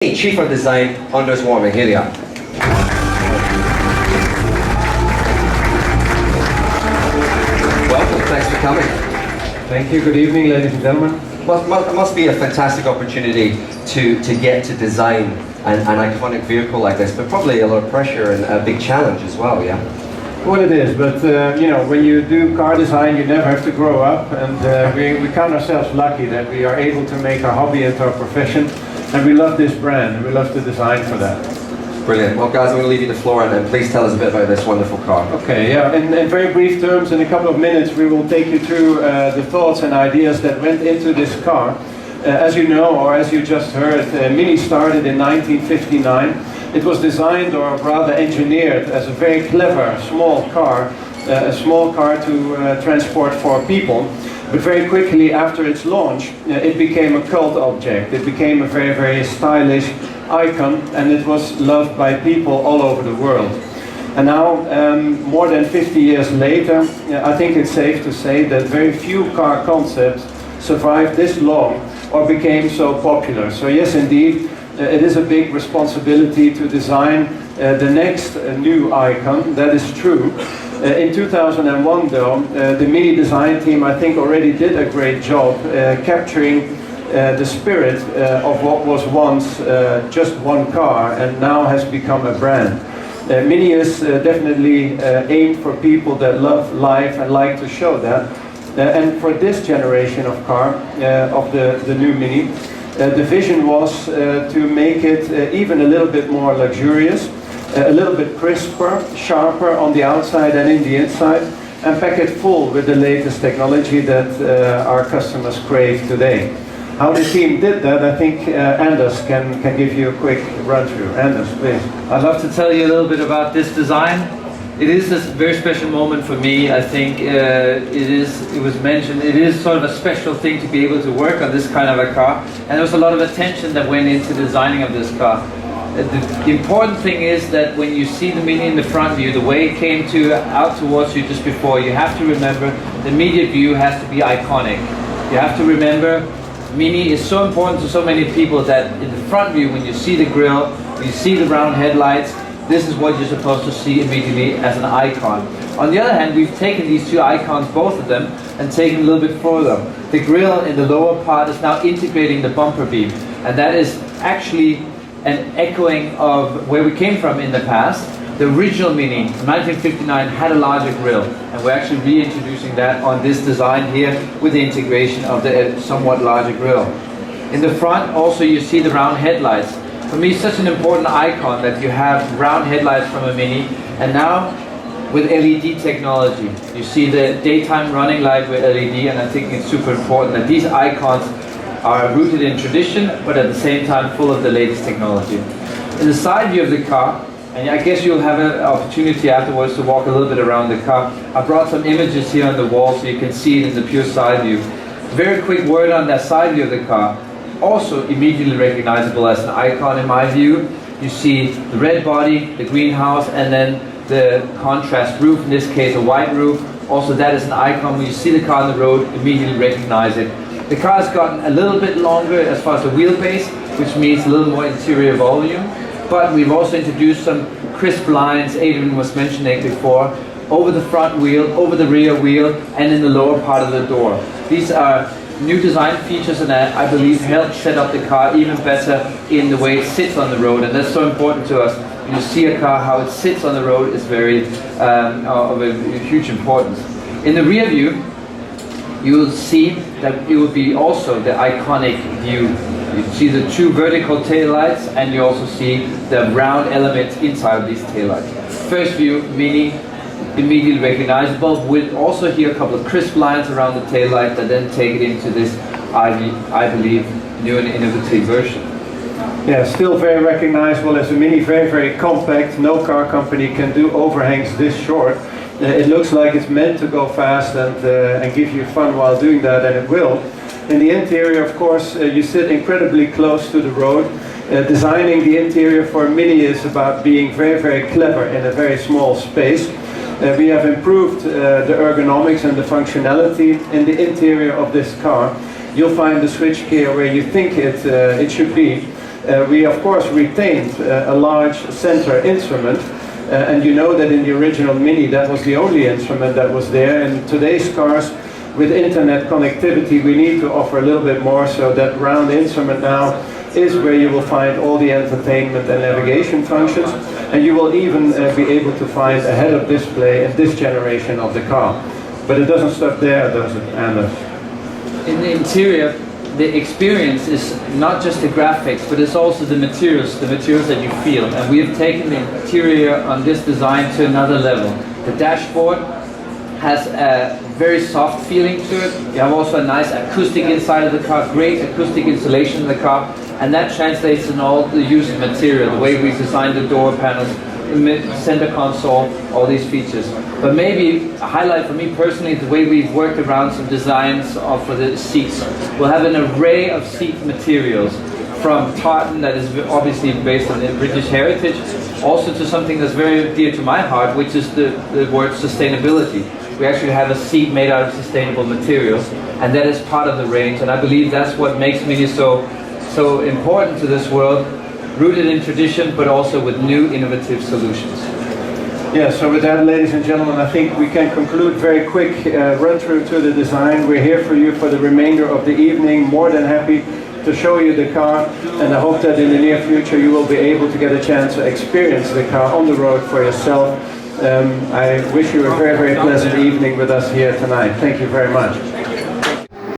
Chief of Design, Anders Warming. Here they are. Welcome, thanks for coming. Thank you, good evening ladies and gentlemen. Well, it must be a fantastic opportunity to get to design an iconic vehicle like this, but probably a lot of pressure and a big challenge as well, yeah? Well, it is, but you know, when you do car design you never have to grow up, and we count ourselves lucky that we are able to make our hobby into our profession, and we love this brand and we love to design for that. Brilliant. Well guys, I'm going to leave you the floor and please tell us a bit about this wonderful car. Okay, yeah, in very brief terms, in a couple of minutes we will take you through the thoughts and ideas that went into this car. As you know, or as you just heard, Mini started in 1959. It was designed, or rather engineered, as a very clever small car to transport 4 people. But very quickly after its launch, it became a cult object. It became a very, very stylish icon, and it was loved by people all over the world. And now, more than 50 years later, I think it's safe to say that very few car concepts survived this long or became so popular. So yes, indeed, it is a big responsibility to design the next new icon, that is true. In 2001 though, the Mini design team I think already did a great job capturing the spirit of what was once just one car and now has become a brand. Mini is definitely aimed for people that love life and like to show that. And for this generation of car, of the new Mini, the vision was to make it even a little bit more luxurious, a little bit crisper, sharper on the outside and in the inside, and pack it full with the latest technology that our customers crave today. How the team did that, I think Anders can give you a quick run through. Anders, please. I'd love to tell you a little bit about this design. It is a very special moment for me. I think it was mentioned, it is sort of a special thing to be able to work on this kind of a car, and there was a lot of attention that went into the designing of this car. The important thing is that when you see the Mini in the front view, the way it came out towards you just before, you have to remember the immediate view has to be iconic. You have to remember Mini is so important to so many people that in the front view, when you see the grille, you see the round headlights, this is what you're supposed to see immediately as an icon. On the other hand, we've taken these 2 icons, both of them, and taken a little bit further. The grille in the lower part is now integrating the bumper beam, and that is actually an echoing of where we came from in the past. The original Mini, in 1959, had a larger grille, and we're actually reintroducing that on this design here with the integration of the somewhat larger grille. In the front, also you see the round headlights. For me, it's such an important icon that you have round headlights from a Mini, and now with LED technology. You see the daytime running light with LED, and I think it's super important that these icons are rooted in tradition, but at the same time full of the latest technology. In the side view of the car, and I guess you'll have an opportunity afterwards to walk a little bit around the car, I brought some images here on the wall so you can see it in the pure side view. Very quick word on that side view of the car. Also immediately recognizable as an icon in my view. You see the red body, the greenhouse, and then the contrast roof, in this case a white roof. Also that is an icon. When you see the car on the road, immediately recognize it. The car has gotten a little bit longer as far as the wheelbase, which means a little more interior volume. But we've also introduced some crisp lines, Adrian was mentioning before, over the front wheel, over the rear wheel, and in the lower part of the door. These are new design features, and that I believe help set up the car even better in the way it sits on the road, and that's so important to us. When you see a car, how it sits on the road is very of a huge importance. In the rear view, you will see that it will be also the iconic view. You see the 2 vertical taillights, and you also see the round elements inside of these taillights. First view, Mini, immediately recognizable, with also here a couple of crisp lines around the taillight that then take it into this, I believe, new and innovative version. Yeah, still very recognizable as a Mini, very, very compact. No car company can do overhangs this short. It looks like it's meant to go fast and give you fun while doing that, and it will. In the interior, of course, you sit incredibly close to the road. Designing the interior for a Mini is about being very, very clever in a very small space. We have improved the ergonomics and the functionality in the interior of this car. You'll find the switchgear where you think it should be. we of course retained a large center instrument. And you know that in the original Mini that was the only instrument that was there. In today's cars with internet connectivity we need to offer a little bit more, so that round instrument now is where you will find all the entertainment and navigation functions, and you will even be able to find a head-up display in this generation of the car. But it doesn't stop there, does it, Anders? In the interior, the experience is not just the graphics, but it's also the materials that you feel. And we have taken the interior on this design to another level. The dashboard has a very soft feeling to it. You have also a nice acoustic inside of the car, great acoustic insulation in the car, and that translates in all the use of material, the way we designed the door panels, center console, all these features. But maybe a highlight for me personally is the way we've worked around some designs for the seats. We'll have an array of seat materials, from tartan that is obviously based on the British heritage, also to something that's very dear to my heart, which is the word sustainability. We actually have a seat made out of sustainable materials, and that is part of the range, and I believe that's what makes Mini so important to this world, rooted in tradition, but also with new innovative solutions. Yeah, so with that, ladies and gentlemen, I think we can conclude very quick run through to the design. We're here for you for the remainder of the evening, more than happy to show you the car, and I hope that in the near future you will be able to get a chance to experience the car on the road for yourself. I wish you a very, very pleasant evening with us here tonight. Thank you very much.